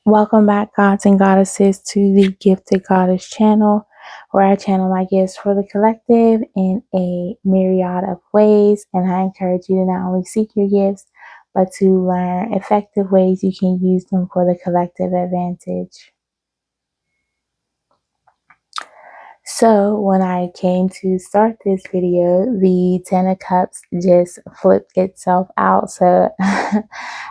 Welcome back, gods and goddesses, to the Gifted Goddess channel, where I channel my gifts for the collective in a myriad of ways. And I encourage you to not only seek your gifts, but to learn effective ways you can use them for the collective advantage. So when I came to start this video, the Ten of Cups just flipped itself out. So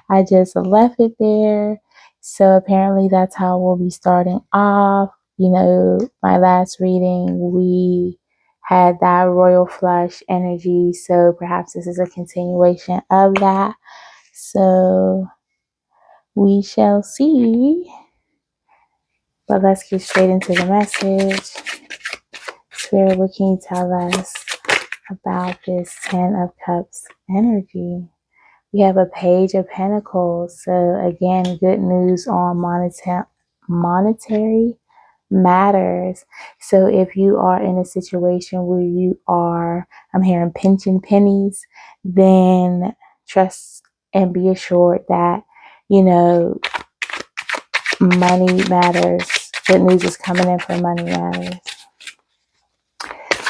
I just left it there. So apparently that's how we'll be starting off. You know, my last reading, we had that royal flush energy. So perhaps this is a continuation of that. So we shall see. But let's get straight into the message. Spirit, what can you tell us about this Ten of Cups energy? We have a Page of Pentacles. So again, good news on monetary matters. So if you are in a situation where you are, I'm hearing pinching pennies, then trust and be assured that, you know, money matters. Good news is coming in for money matters.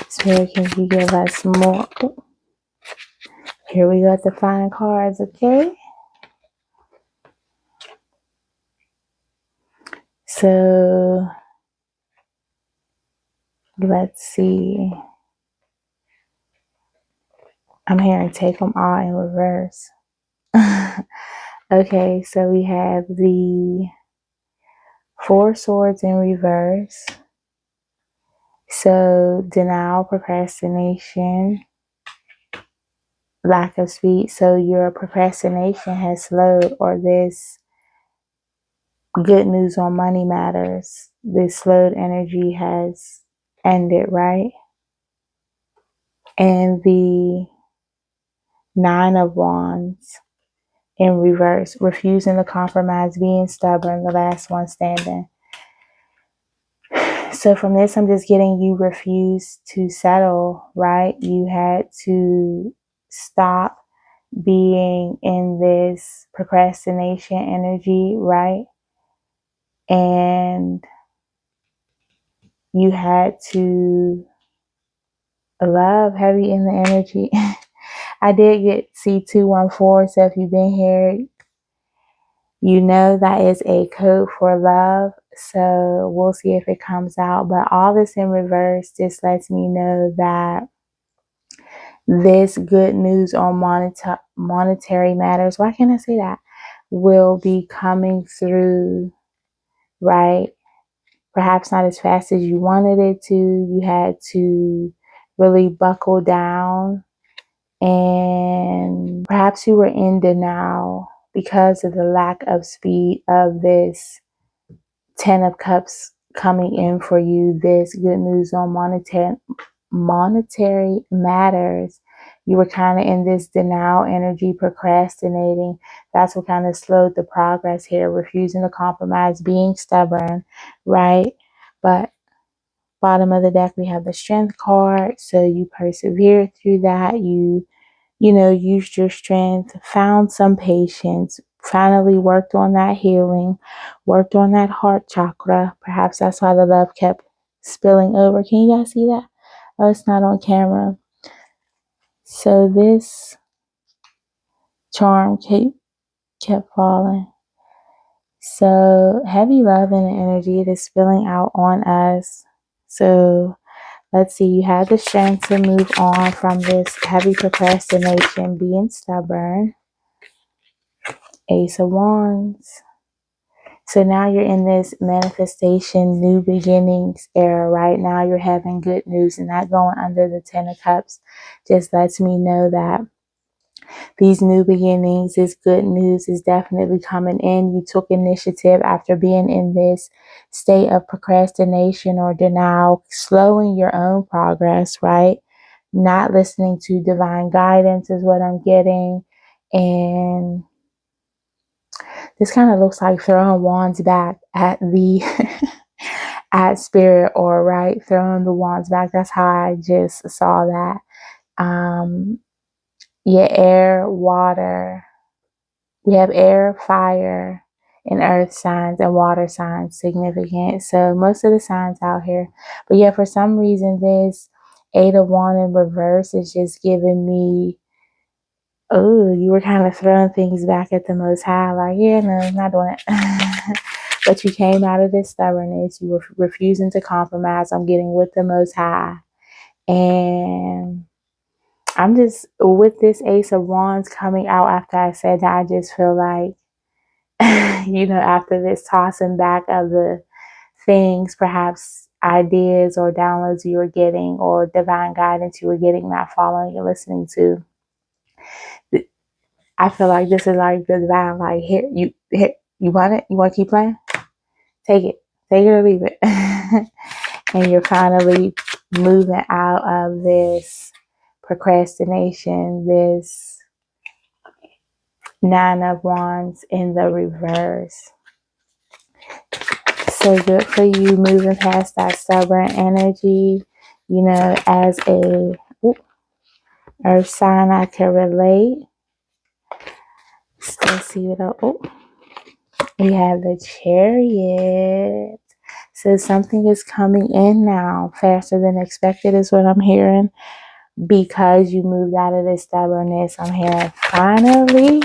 Spirit, can you give us more? Here we go at the fine cards, okay? So let's see. I'm hearing take them all in reverse. Okay, so we have the Four Swords in reverse. So denial, procrastination, lack of speed. So your procrastination has slowed, or this good news on money matters. This slowed energy has ended, right? And the Nine of Wands in reverse, refusing to compromise, being stubborn, the last one standing. So from this, I'm just getting you refused to settle, right? You had to stop being in this procrastination energy, right? And you had to love heavy in the energy. I did get C214, so if you've been here, you know that is a code for love. So we'll see if it comes out. But all this in reverse just lets me know that this good news on monetary matters, why can't I say that, will be coming through, right? Perhaps not as fast as you wanted it to. You had to really buckle down. And perhaps you were in denial because of the lack of speed of this Ten of Cups coming in for you. This good news on monetary matters. You were kind of in this denial energy, procrastinating. That's what kind of slowed the progress here, refusing to compromise, being stubborn, right? But bottom of the deck, we have the Strength card. So you persevered through that. You used your strength, found some patience, finally worked on that healing, worked on that heart chakra. Perhaps that's why the love kept spilling over. Can you guys see that? Oh, it's not on camera. So this charm kept falling. So heavy love and energy is spilling out on us. So let's see, you have the strength to move on from this heavy procrastination, being stubborn. Ace of Wands. So now you're in this manifestation, new beginnings era. Right now you're having good news, and that going under the Ten of Cups just lets me know that these new beginnings, this good news is definitely coming in. You took initiative after being in this state of procrastination or denial, slowing your own progress, right? Not listening to divine guidance is what I'm getting. And this kind of looks like throwing wands back at the at spirit, or right, throwing the wands back. That's how I just saw that. Yeah, air, water. We have air, fire, and earth signs and water signs significant. So most of the signs out here. But yeah, for some reason, this 8 of Wands in reverse is just giving me, oh, you were kind of throwing things back at the Most High. Like, yeah, no, I'm not doing it. But you came out of this stubbornness. You were refusing to compromise. I'm getting with the Most High. And I'm just, with this Ace of Wands coming out after I said that, I just feel like, after this tossing back of the things, perhaps ideas or downloads you were getting or divine guidance you were getting, not following and listening to, I feel like this is like the divine, like, here, you want it? You want to keep playing? Take it. Take it or leave it. And you're finally moving out of this procrastination, this 9 of Wands in the reverse. So good for you, moving past that stubborn energy. As a earth sign, I can relate. Let's see what we have the Chariot. So something is coming in now faster than expected is what I'm hearing. Because you moved out of this stubbornness, I'm hearing finally.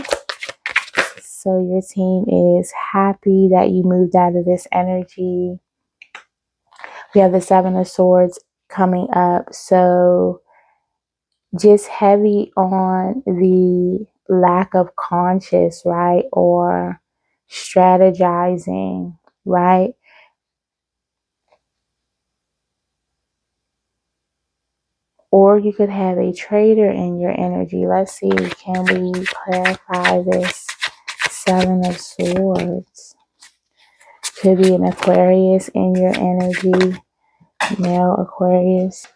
So your team is happy that you moved out of this energy. We have the 7 of Swords coming up. So just heavy on the lack of conscious, right? Or strategizing, right? Or you could have a traitor in your energy. Let's see, can we clarify this 7 of Swords? Could be an Aquarius in your energy, male Aquarius.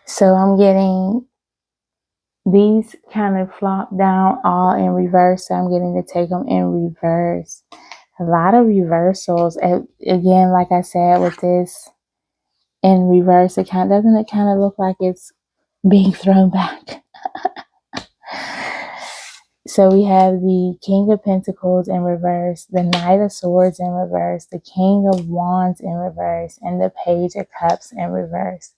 So I'm getting these kind of flop down all in reverse. So I'm getting to take them in reverse. A lot of reversals. And again, like I said, with this in reverse, doesn't it kind of look like it's being thrown back? So we have the King of Pentacles in reverse, the Knight of Swords in reverse, the King of Wands in reverse, and the Page of Cups in reverse.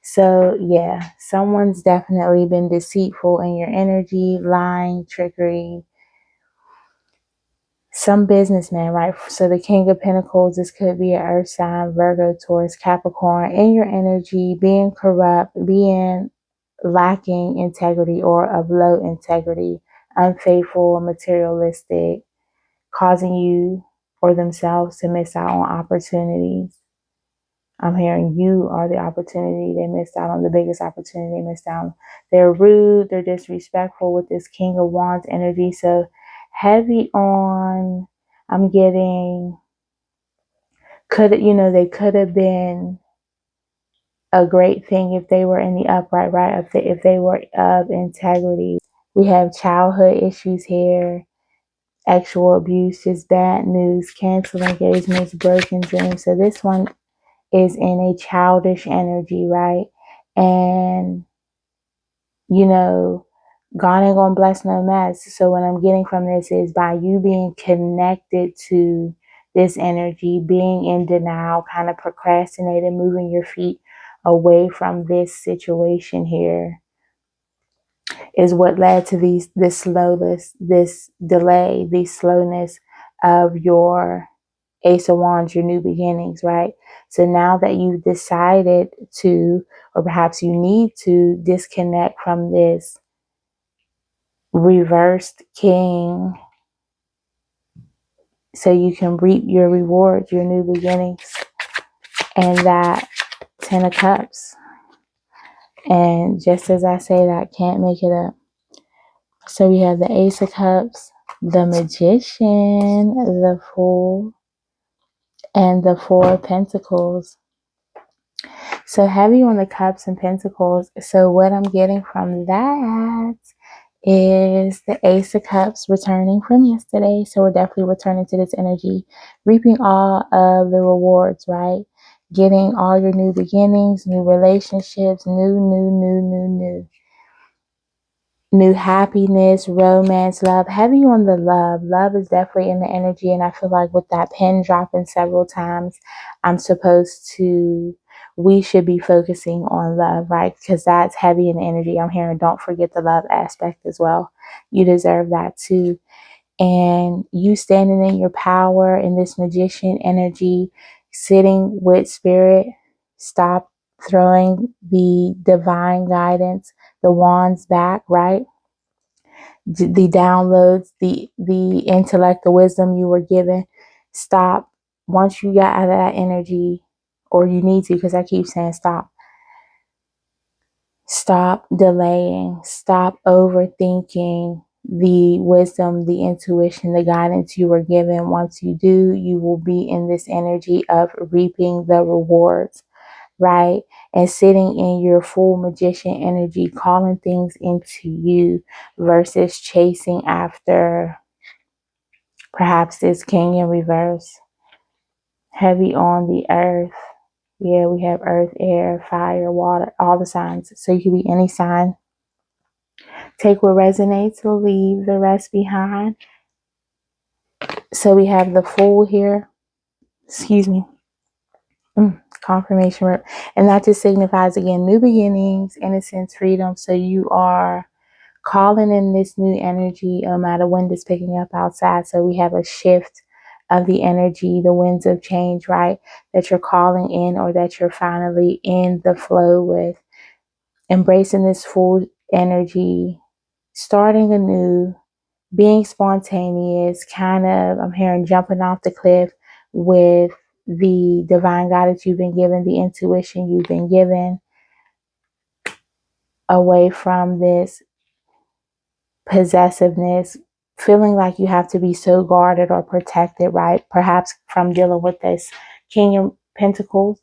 So yeah, someone's definitely been deceitful in your energy, lying, trickery. Some businessman, right? So the King of Pentacles, this could be an earth sign, Virgo, Taurus, Capricorn, in your energy, being corrupt, being lacking integrity or of low integrity, unfaithful, materialistic, causing you or themselves to miss out on opportunities. I'm hearing you are the opportunity. They missed out on the biggest opportunity. They missed out. They're rude. They're disrespectful with this King of Wands energy. So heavy on, I'm getting, they could have been a great thing if they were in the upright, right? If they were of integrity. We have childhood issues here. Actual abuse, just bad news, canceled engagements, broken dreams. So this one is in a childish energy, right? And, God ain't gonna bless no mess. So what I'm getting from this is by you being connected to this energy, being in denial, kind of procrastinating, moving your feet away from this situation here is what led to this slowness, this delay, the slowness of your Ace of Wands, your new beginnings, right? So now that you've decided to, or perhaps you need to disconnect from this reversed king so you can reap your rewards, your new beginnings, and that 10 of Cups. And just as I say that, can't make it up. So we have the Ace of Cups, the Magician, the Fool, and the 4 of Pentacles. So heavy on the Cups and Pentacles. So what I'm getting from that is the Ace of Cups returning from yesterday. So we're definitely returning to this energy, reaping all of the rewards, right? Getting all your new beginnings, new relationships, new. new happiness, romance, love. Heavy on the love. Love is definitely in the energy. And I feel like with that pen dropping several times, we should be focusing on love, right? Because that's heavy in the energy. I'm hearing don't forget the love aspect as well. You deserve that too. And you standing in your power in this magician energy, sitting with spirit, stop throwing the divine guidance, the wands back, right? The downloads, the intellect, the wisdom you were given. Stop. Once you got out of that energy, or you need to, because I keep saying stop. Stop delaying. Stop overthinking the wisdom, the intuition, the guidance you were given. Once you do, you will be in this energy of reaping the rewards, right? And sitting in your full magician energy, calling things into you versus chasing after perhaps this king in reverse. Heavy on the earth. Yeah, we have earth, air, fire, water, all the signs. So you could be any sign. Take what resonates, will leave the rest behind. So we have the Fool here. Excuse me. Confirmation. And that just signifies, again, new beginnings, innocence, freedom. So you are calling in this new energy, no matter when it's picking up outside. So we have a shift of the energy, the winds of change, right? That you're calling in, or that you're finally in the flow with. Embracing this full energy, starting anew, being spontaneous, kind of, I'm hearing jumping off the cliff with the divine guidance you've been given, the intuition you've been given, away from this possessiveness, feeling like you have to be so guarded or protected, right? Perhaps from dealing with this King of Pentacles,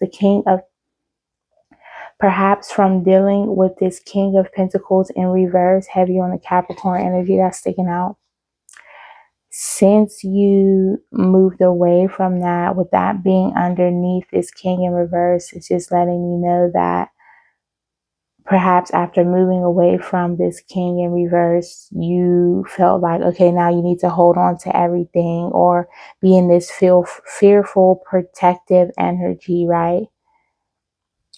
perhaps from dealing with this King of Pentacles in reverse, heavy on the Capricorn energy that's sticking out. Since you moved away from that, with that being underneath this King in reverse, it's just letting you know that perhaps after moving away from this King in reverse, you felt like, okay, now you need to hold on to everything, or be in this fearful, protective energy, right?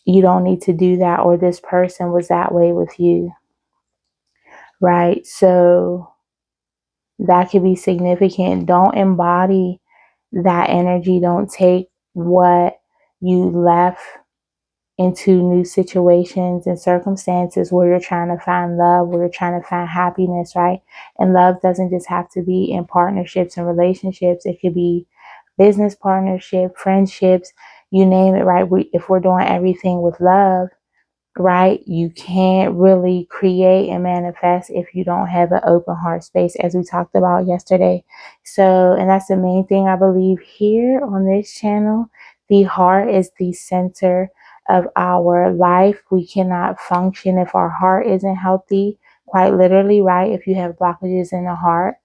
You don't need to do that, or this person was that way with you, right? So that could be significant. Don't embody that energy. Don't take what you left into new situations and circumstances where you're trying to find love, where you're trying to find happiness, right? And love doesn't just have to be in partnerships and relationships. It could be business partnership, friendships, you name it, right? If we're doing everything with love, right, you can't really create and manifest if you don't have an open heart space, as we talked about yesterday. So, and that's the main thing I believe here on this channel. The heart is the center of our life. We cannot function if our heart isn't healthy, quite literally, right? If you have blockages in the heart,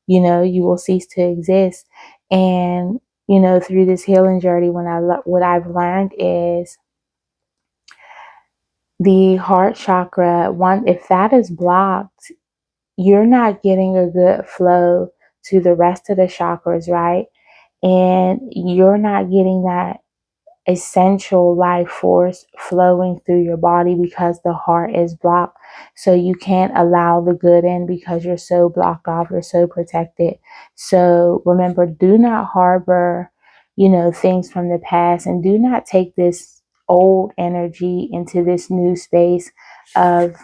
you will cease to exist. And through this healing journey, what I've learned is the heart chakra, if that is blocked, you're not getting a good flow to the rest of the chakras, right? And you're not getting that essential life force flowing through your body because the heart is blocked. So you can't allow the good in because you're so blocked off, you're so protected. So remember, do not harbor, things from the past, and do not take this old energy into this new space of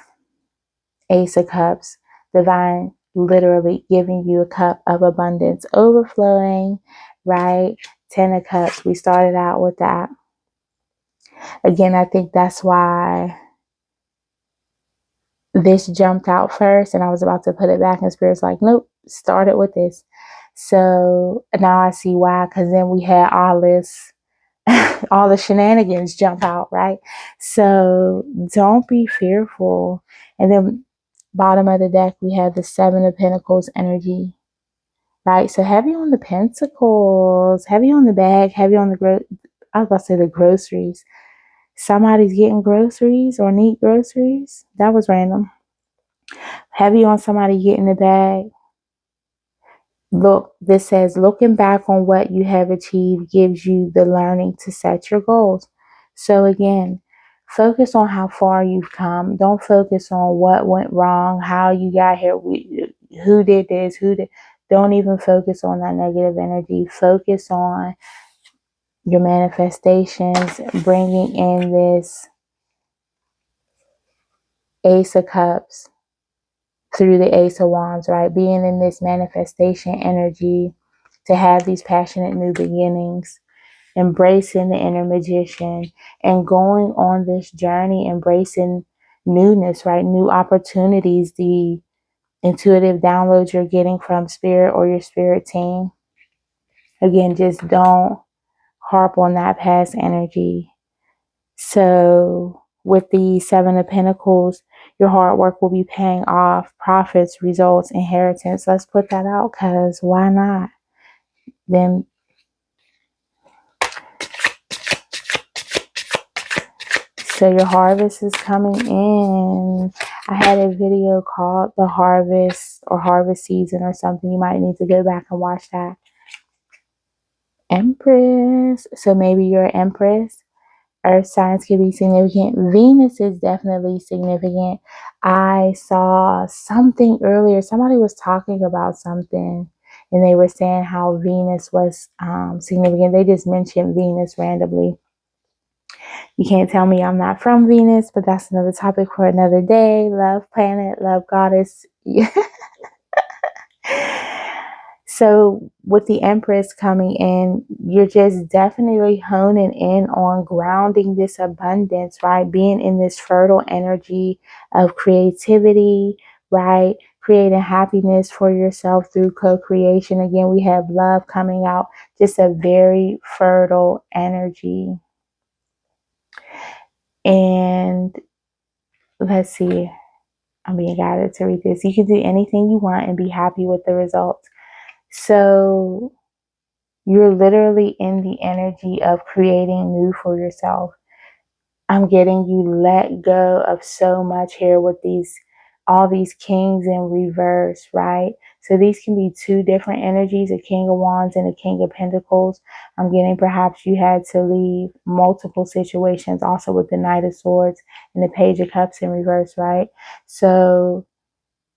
Ace of Cups, divine literally giving you a cup of abundance overflowing, right? 10 of Cups, we started out with that. Again, I think that's why this jumped out first, and I was about to put it back, and Spirit's like, nope, started with this. So now I see why, because then we had all this, all the shenanigans jump out, right? So don't be fearful. And then bottom of the deck, we have the Seven of Pentacles energy, right? So heavy on the pentacles, heavy on the bag, heavy on I was about to say the groceries. Somebody's getting groceries or need groceries. That was random. Heavy on somebody getting the bag. Look, this says, looking back on what you have achieved gives you the learning to set your goals. So again, focus on how far you've come. Don't focus on what went wrong, how you got here, who did this, who did. Don't even focus on that negative energy. Focus on your manifestations, bringing in this Ace of Cups through the Ace of Wands, right? Being in this manifestation energy to have these passionate new beginnings, embracing the inner magician, and going on this journey, embracing newness, right? New opportunities, the intuitive downloads you're getting from spirit or your spirit team. Again, just don't harp on that past energy. So with the Seven of Pentacles, your hard work will be paying off, profits, results, inheritance. Let's put that out, because why not? Then so your harvest is coming in. I had a video called The Harvest or Harvest Season or something. You might need to go back and watch that. Empress. So maybe you're an Empress. Earth signs can be significant. Venus is definitely significant. I saw something earlier. Somebody was talking about something and they were saying how Venus was significant. They just mentioned Venus randomly. You can't tell me I'm not from Venus, but that's another topic for another day. Love planet, love goddess. So with the Empress coming in, you're just definitely honing in on grounding this abundance, right? Being in this fertile energy of creativity, right? Creating happiness for yourself through co-creation. Again, we have love coming out, just a very fertile energy. And let's see, I'm being guided to read this. You can do anything you want and be happy with the results. So you're literally in the energy of creating new for yourself. I'm getting you let go of so much here with all these kings in reverse, right? So these can be two different energies, a King of Wands and a King of Pentacles. I'm getting perhaps you had to leave multiple situations, also with the Knight of Swords and the Page of Cups in reverse, right? So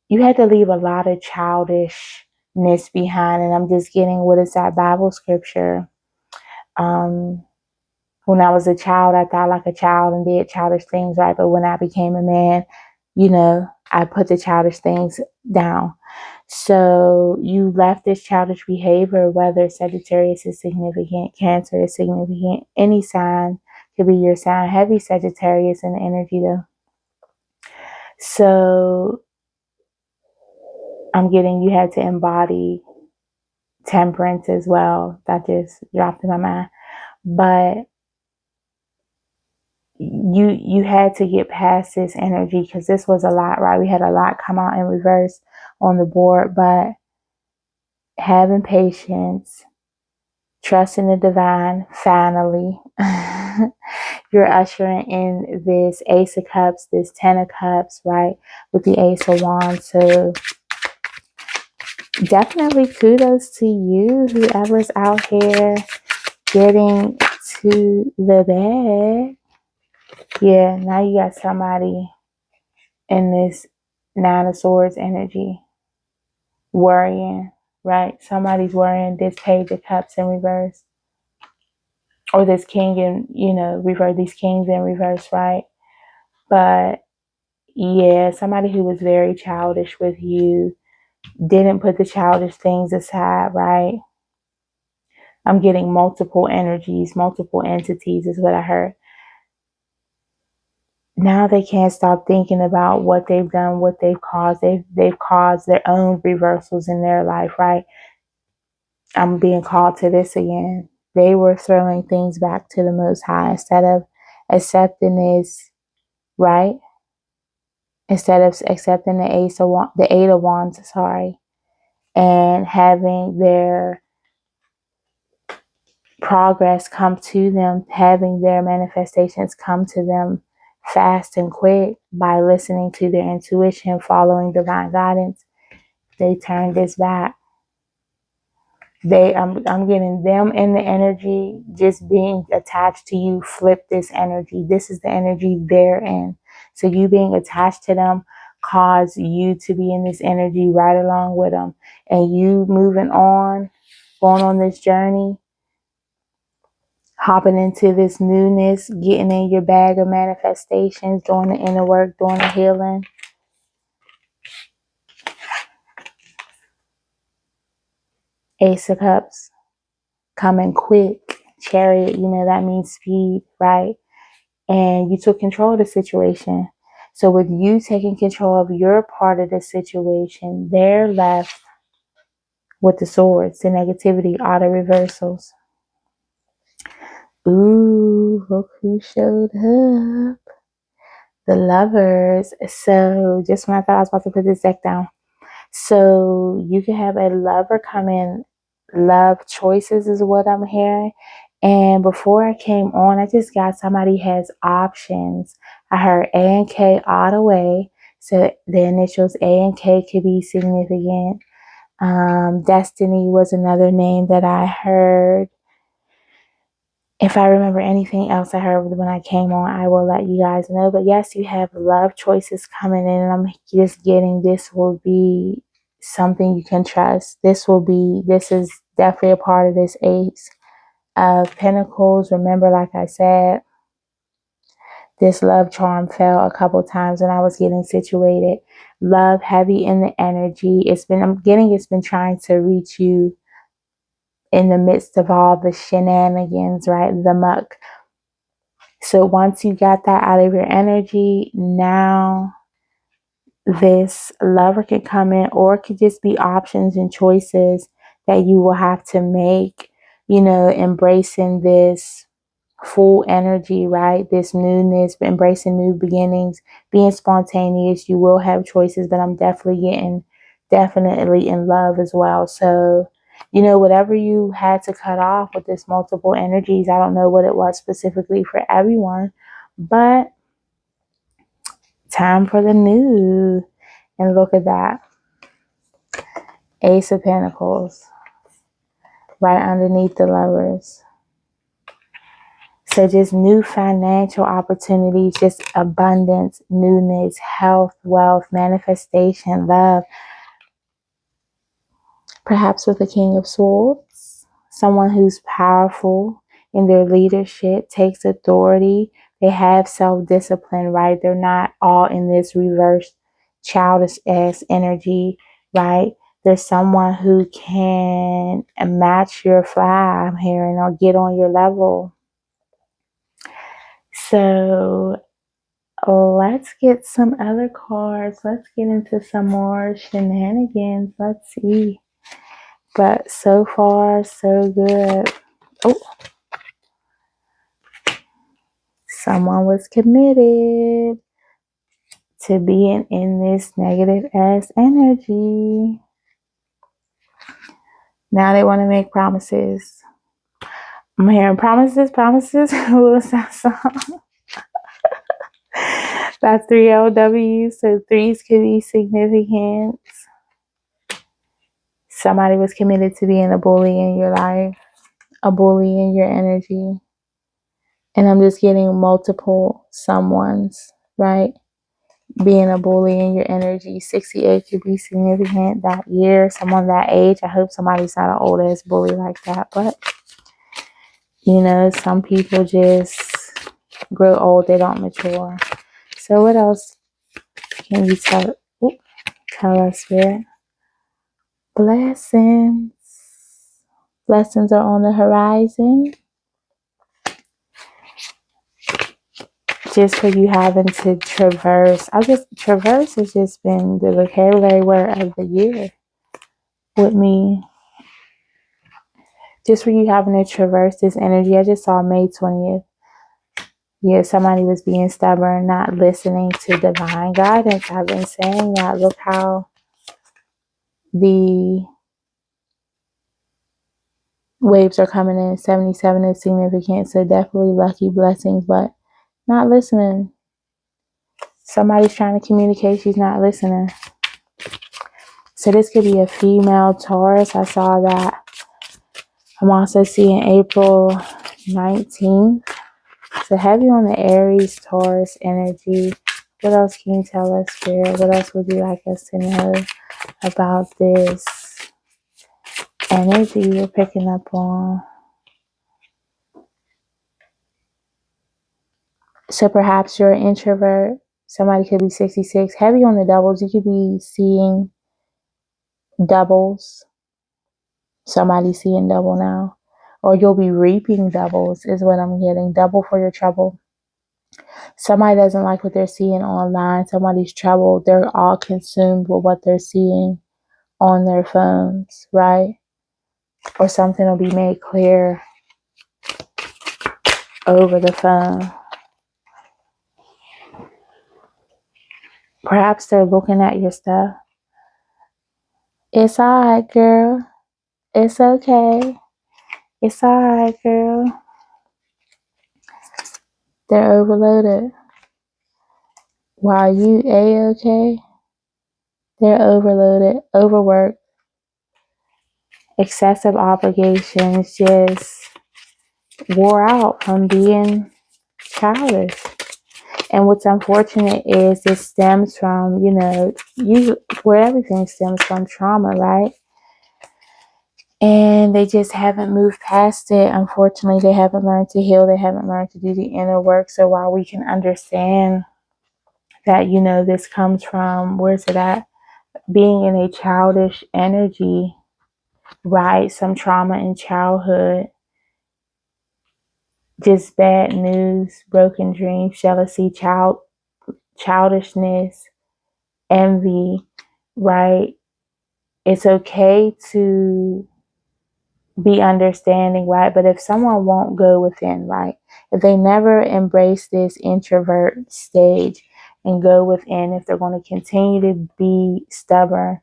you had to leave a lot of childishness behind. And I'm just getting, what is that Bible scripture? When I was a child, I thought like a child and did childish things, right? But when I became a man, I put the childish things down. So you left this childish behavior, whether Sagittarius is significant, Cancer is significant, any sign could be your sign. Heavy Sagittarius in the energy though. So I'm getting you had to embody temperance as well. That just dropped in my mind. But you had to get past this energy, because this was a lot, right? We had a lot come out in reverse on the board, but having patience, trusting the divine, finally. You're ushering in this Ace of Cups, this Ten of Cups, right? With the Ace of Wands. So definitely kudos to you, whoever's out here getting to the bag. Yeah, now you got somebody in this Nine of Swords energy worrying, right? Somebody's worrying, this Page of Cups in reverse. Or this King in, reverse, these Kings in reverse, right? But yeah, somebody who was very childish with you, didn't put the childish things aside, right? I'm getting multiple energies, multiple entities is what I heard. Now they can't stop thinking about what they've done, what they've caused. They've caused their own reversals in their life, right? I'm being called to this again. They were throwing things back to the Most High instead of accepting this, right? Instead of accepting the Eight of Wands, and having their progress come to them, having their manifestations come to them fast and quick by listening to their intuition, following divine guidance. They turn this back. I'm getting them in the energy, just being attached to you, flip this energy. This is the energy they're in. So you being attached to them cause you to be in this energy right along with them. And you moving on, going on this journey, hopping into this newness, getting in your bag of manifestations, doing the inner work, doing the healing. Ace of Cups, coming quick. Chariot, that means speed, right? And you took control of the situation. So with you taking control of your part of the situation, they're left with the swords, the negativity, all the reversals. Ooh, look who showed up. The Lovers. So just when I thought I was about to put this deck down. So you can have a lover come in. Love choices is what I'm hearing. And before I came on, I just got somebody has options. I heard A and K all the way. So the initials A and K could be significant. Destiny was another name that I heard. If I remember anything else I heard when I came on, I will let you guys know. But yes, you have love choices coming in. And I'm just getting this will be something you can trust. This is definitely a part of this Ace of Pentacles. Remember, like I said, this love charm fell a couple times when I was getting situated. Love heavy in the energy. It's been trying to reach you in the midst of all the shenanigans, right? The muck. So once you got that out of your energy, now this lover can come in, or it could just be options and choices that you will have to make, embracing this full energy, right? This newness, embracing new beginnings, being spontaneous. You will have choices, but I'm definitely in love as well. So, whatever you had to cut off with this multiple energies, I don't know what it was specifically for everyone, but time for the new. And look at that. Ace of Pentacles right underneath the Lovers. So just new financial opportunities, just abundance, newness, health, wealth, manifestation, love. Perhaps with the King of Swords, someone who's powerful in their leadership, takes authority. They have self-discipline, right? They're not all in this reverse childish-ass energy, right? There's someone who can match your fly, I'm hearing, or get on your level. So let's get some other cards. Let's get into some more shenanigans. Let's see. But so far, so good. Oh, someone was committed to being in this negative ass energy. Now they want to make promises. I'm hearing promises. What was that song? That's 3 LW. So threes could be significant. Somebody was committed to being a bully in your life, a bully in your energy. And I'm just getting multiple someones, right? Being a bully in your energy. 68 could be significant that year, someone that age. I hope somebody's not an old ass bully like that. But, some people just grow old, they don't mature. So what else can you tell us, Spirit? Blessings. Blessings are on the horizon. Just for you having to traverse. Traverse has just been the vocabulary word of the year with me. Just for you having to traverse this energy. I just saw May 20th. Yeah, somebody was being stubborn, not listening to divine guidance. I've been saying that. Look how the waves are coming in. 77 is significant. So definitely lucky blessings, but not listening. Somebody's trying to communicate, she's not listening. So this could be a female Taurus. I saw that. I'm also seeing April 19th. So heavy on the Aries, Taurus energy. What else can you tell us, Spirit? What else would you like us to know about this energy you're picking up on? So perhaps you're an introvert. Somebody could be 66. Heavy on the doubles. You could be seeing doubles. Somebody seeing double now. Or you'll be reaping doubles is what I'm getting. Double for your trouble. Somebody doesn't like what they're seeing online. Somebody's troubled. They're all consumed with what they're seeing on their phones, right? Or something will be made clear over the phone. Perhaps they're looking at your stuff. It's alright, girl. It's okay. It's alright, girl. They're overloaded. While you A-okay, they're overloaded, overworked, excessive obligations, just wore out from being childish. And what's unfortunate is it stems from, where everything stems from trauma, right? And they just haven't moved past it. Unfortunately, they haven't learned to heal. They haven't learned to do the inner work. So while we can understand that, this comes from, where's it at? Being in a childish energy, right? Some trauma in childhood, just bad news, broken dreams, jealousy, childishness, envy, right? It's okay to be understanding, right? But if someone won't go within, right? If they never embrace this introvert stage and go within, if they're going to continue to be stubborn,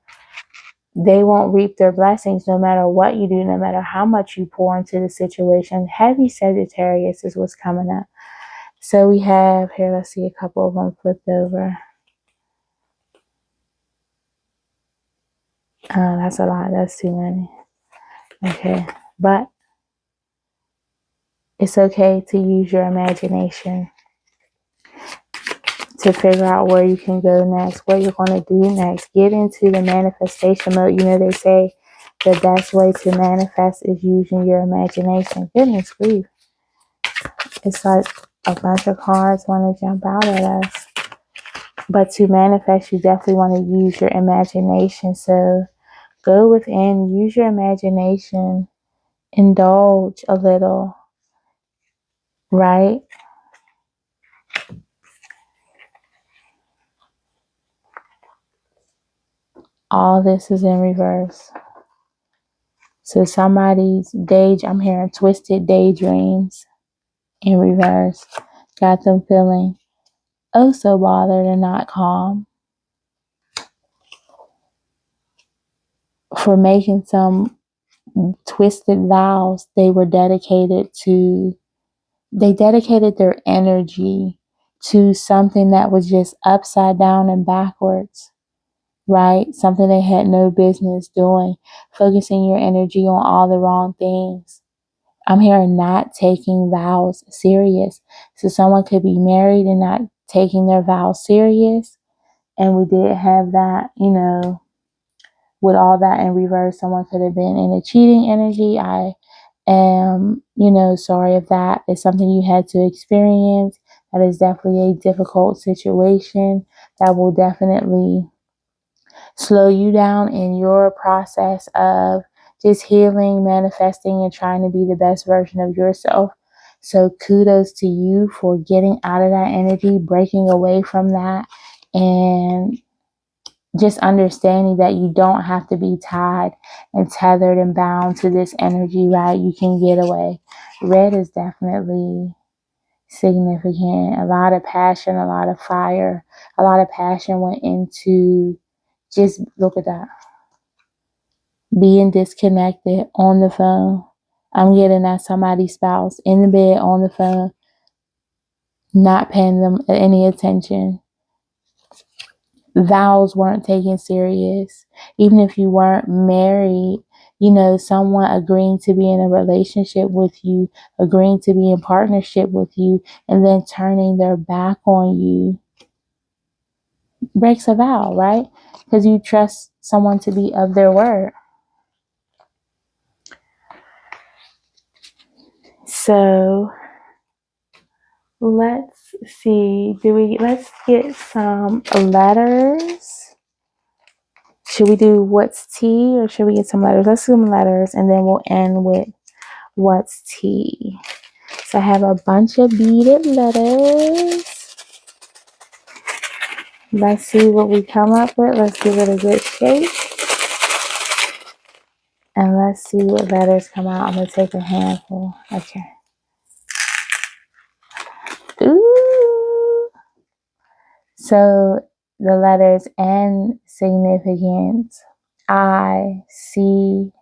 they won't reap their blessings no matter what you do, no matter how much you pour into the situation. Heavy Sagittarius is what's coming up. So we have, here, let's see a couple of them flipped over. That's a lot. That's too many. Okay. But it's okay to use your imagination to figure out where you can go next, what you're going to do next. Get into the manifestation mode. They say the best way to manifest is using your imagination. Goodness grief. It's like a bunch of cards want to jump out at us. But to manifest, you definitely want to use your imagination. So go within, use your imagination, indulge a little, right? All this is in reverse. So somebody's I'm hearing twisted daydreams in reverse. Got them feeling oh so bothered and not calm. For making some twisted vows they dedicated their energy to something that was just upside down and backwards, right? Something they had no business doing, focusing your energy on all the wrong things. I'm hearing not taking vows serious. So someone could be married and not taking their vows serious. And we did have that, with all that in reverse. Someone could have been in a cheating energy. I am, sorry if that is something you had to experience. That is definitely a difficult situation that will definitely slow you down in your process of just healing, manifesting, and trying to be the best version of yourself. So kudos to you for getting out of that energy, breaking away from that, and just understanding that you don't have to be tied and tethered and bound to this energy, right? You can get away. Red is definitely significant. A lot of passion, a lot of fire, a lot of passion went into, just look at that, being disconnected on the phone. I'm getting that somebody's spouse in the bed on the phone, not paying them any attention. vows weren't taken serious. Even if you weren't married, you know, someone agreeing to be in a relationship with you, agreeing to be in partnership with you, and then turning their back on you breaks a vow, right? Because you trust someone to be of their word. So let's see. Let's get some letters. Should we do what's tea or should we get some letters? Let's do some letters and then we'll end with what's tea. So I have a bunch of beaded letters. Let's see what we come up with. Let's give it a good shake. And let's see what letters come out. I'm going to take a handful. Okay. Ooh. So the letters N significance. I see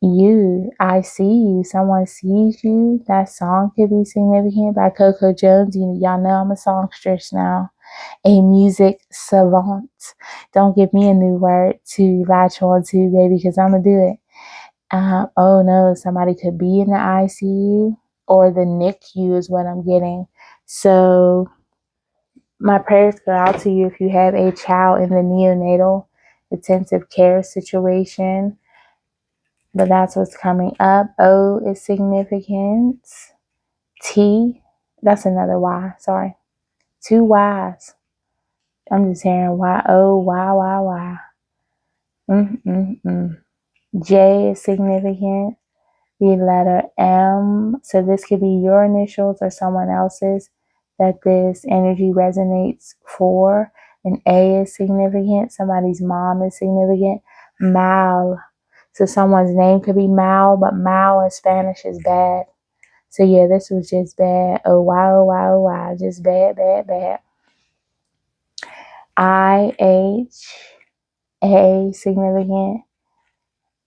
you. I see you. Someone sees you. That song could be significant by Coco Jones. Y'all know I'm a songstress now. A music savant. Don't give me a new word to latch on to, baby, because I'm going to do it. Oh no, somebody could be in the ICU or the NICU is what I'm getting. So my prayers go out to you if you have a child in the neonatal intensive care situation. But that's what's coming up. O is significance. T, that's another Y. Sorry. 2 Y's. I'm just hearing Y-O, Y. J is significant. The letter M. So this could be your initials or someone else's that this energy resonates for. And A is significant. Somebody's mom is significant. Mal. So someone's name could be Mal, but Mal in Spanish is bad. So yeah, this was just bad. Oh, wow. Just bad. I-H-A significant.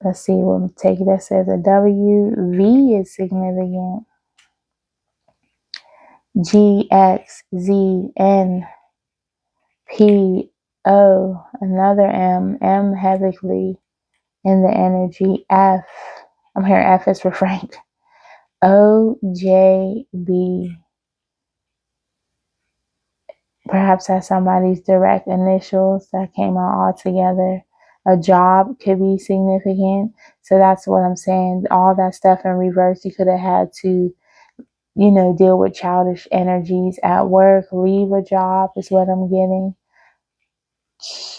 Let's see, we'll take it. That says a W. V is significant. G, X, Z, N, P, O, another M, M heavily in the energy. F, I'm hearing F is for Frank. O, J, B. Perhaps that's somebody's direct initials that came out all together. A job could be significant. So that's what I'm saying. All that stuff in reverse, you could have had to, you know, deal with childish energies at work, leave a job is what I'm getting.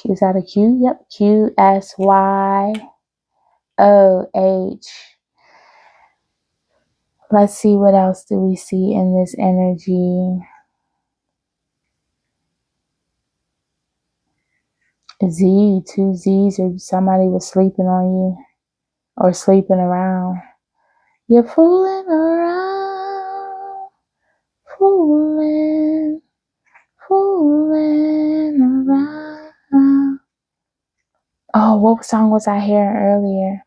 Is that a Q? Yep. Q, S, Y, O, H. Let's see what else do we see in this energy. Z, 2 Z's, or somebody was sleeping on you or sleeping around. You're fooling around, fooling around. Oh, what song was I hearing earlier?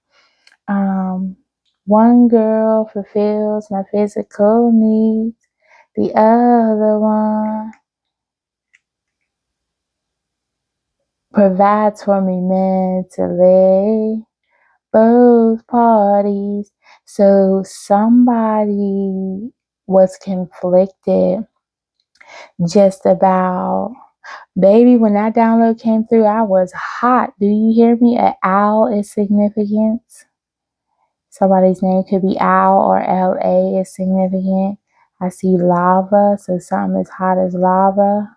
One girl fulfills my physical needs. The other one provides for me mentally. Both parties. So somebody was conflicted just about. Baby, when that download came through, I was hot. Do you hear me? An owl is significance. Somebody's name could be Al or LA is significant. I see lava, so something as hot as lava.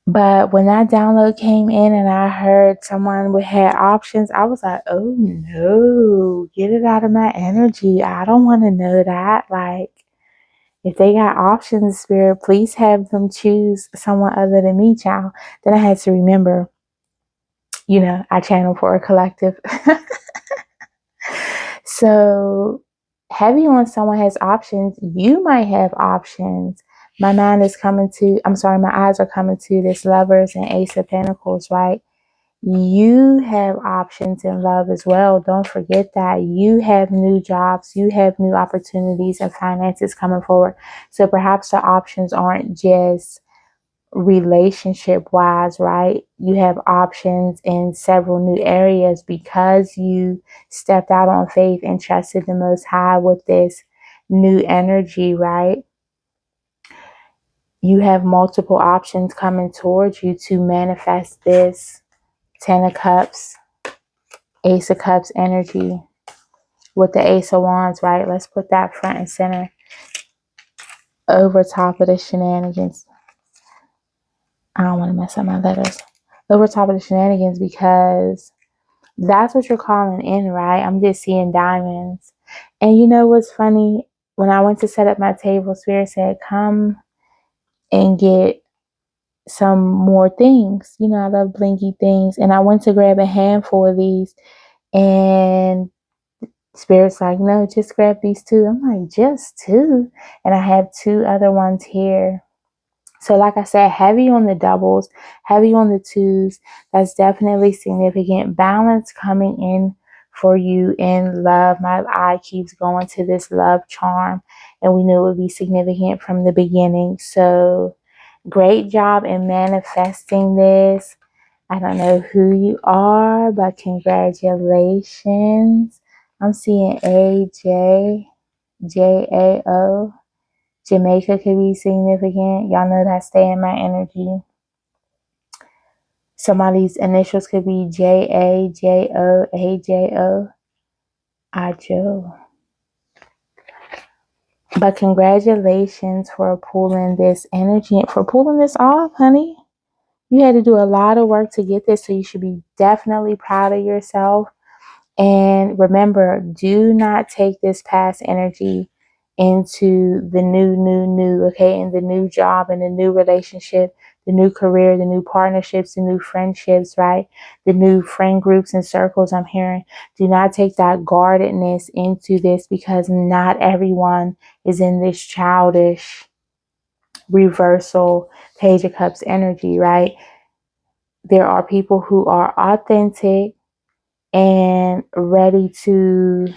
But when that download came in and I heard someone had options, I was like, oh no, get it out of my energy. I don't want to know that. Like, if they got options, Spirit, please have them choose someone other than me, child. Then I had to remember, you know, I channel for a collective. So heavy on someone has options, you might have options. My eyes are coming to this Lovers and Ace of Pentacles, right? You have options in love as well. Don't forget that. You have new jobs, you have new opportunities and finances coming forward. So perhaps the options aren't just relationship wise, right? You have options in several new areas because you stepped out on faith and trusted the Most High with this new energy, right? You have multiple options coming towards you to manifest this Ten of Cups, Ace of Cups energy with the Ace of Wands, right? Let's put that front and center over top of the shenanigans. I don't want to mess up my letters. Over top of the shenanigans, because that's what you're calling in, right? I'm just seeing diamonds. And you know what's funny? When I went to set up my table, Spirit said, come and get some more things. You know, I love blinky things. And I went to grab a handful of these, and Spirit's like, no, just grab these two. I'm like, just two? And I have two other ones here. So like I said, heavy on the doubles, heavy on the twos. That's definitely significant. Balance coming in for you in love. My eye keeps going to this love charm, and we knew it would be significant from the beginning. So great job in manifesting this. I don't know who you are, but congratulations. I'm seeing AJJAO. Jamaica could be significant. Y'all know that stay in my energy. Somebody's initials could be JAJOAJO. Ajo. But congratulations for pulling this energy, for pulling this off, honey. You had to do a lot of work to get this, so you should be definitely proud of yourself. And remember, do not take this past energy into the new, okay, in the new job, in the new relationship, the new career, the new partnerships, the new friendships, right? The new friend groups and circles I'm hearing. Do not take that guardedness into this, because not everyone is in this childish reversal Page of Cups energy, right? There are people who are authentic and ready to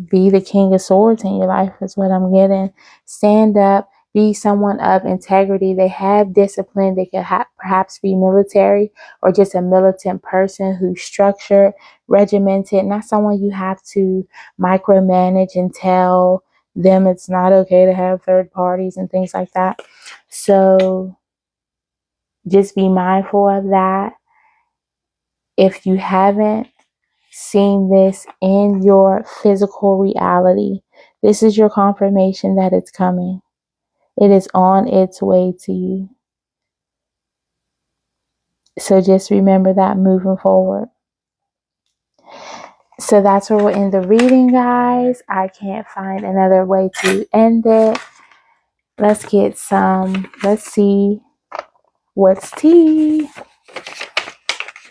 be the King of Swords in your life, is what I'm getting. Stand up, be someone of integrity. They have discipline. They could perhaps be military, or just a militant person who's structured, regimented, not someone you have to micromanage and tell them it's not okay to have third parties and things like that. So just be mindful of that. If you haven't seen this in your physical reality, this is your confirmation that it's coming. It is on its way to you. So just remember that moving forward. So that's where we'll end the reading, guys. I can't find another way to end it. Let's see what's tea.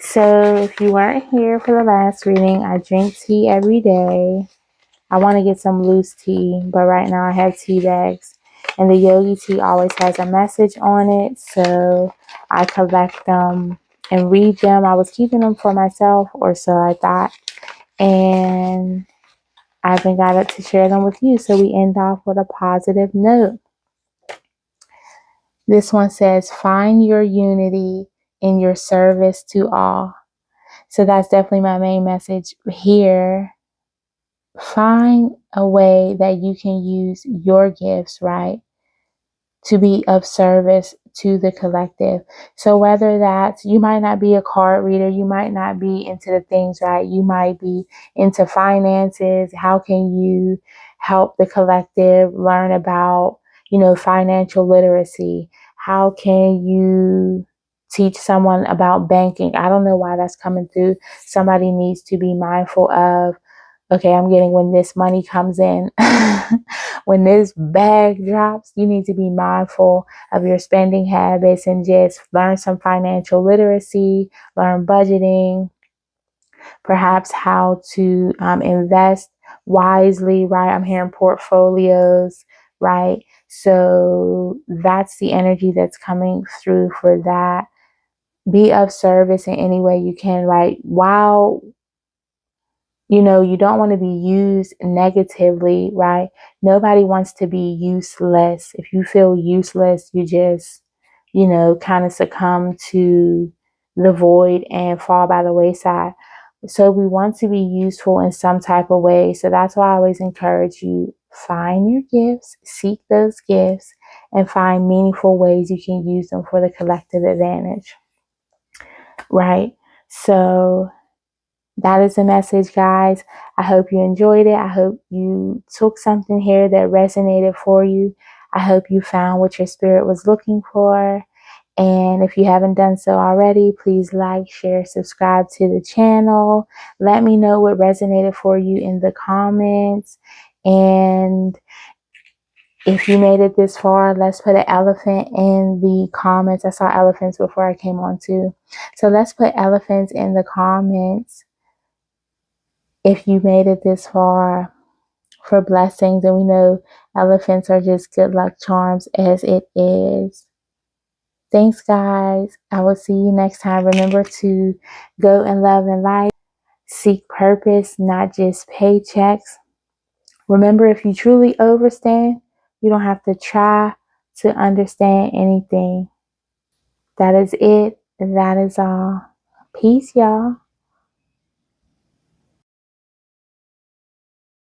So if you weren't here for the last reading, I drink tea every day. I want to get some loose tea, but right now I have tea bags. And the yogi tea always has a message on it, so I collect them and read them. I was keeping them for myself, or so I thought. And I haven't got it to share them with you, so we end off with a positive note. This one says, find your unity in your service to all. So that's definitely my main message here. Find a way that you can use your gifts, right, to be of service to the collective. So whether that's, you might not be a card reader, you might not be into the things, right? You might be into finances. How can you help the collective learn about, financial literacy? How can you teach someone about banking? I don't know why that's coming through. Somebody needs to be mindful of, okay, I'm getting, when this money comes in, when this bag drops, you need to be mindful of your spending habits and just learn some financial literacy, learn budgeting, perhaps how to invest wisely, right? I'm hearing portfolios, right? So that's the energy that's coming through for that. Be of service in any way you can, right? While you don't want to be used negatively, right? Nobody wants to be useless. If you feel useless, you just kind of succumb to the void and fall by the wayside. So we want to be useful in some type of way. So that's why I always encourage you, find your gifts, seek those gifts, and find meaningful ways you can use them for the collective advantage. Right? So that is the message, guys. I hope you enjoyed it. I hope you took something here that resonated for you. I hope you found what your spirit was looking for. And if you haven't done so already, please like, share, subscribe to the channel. Let me know what resonated for you in the comments. And if you made it this far, let's put an elephant in the comments. I saw elephants before I came on too. So let's put elephants in the comments if you made it this far for blessings. And we know elephants are just good luck charms as it is. Thanks, guys. I will see you next time. Remember to go in love and light. Seek purpose, not just paychecks. Remember, if you truly overstand, you don't have to try to understand anything. That is it. That is all. Peace, y'all.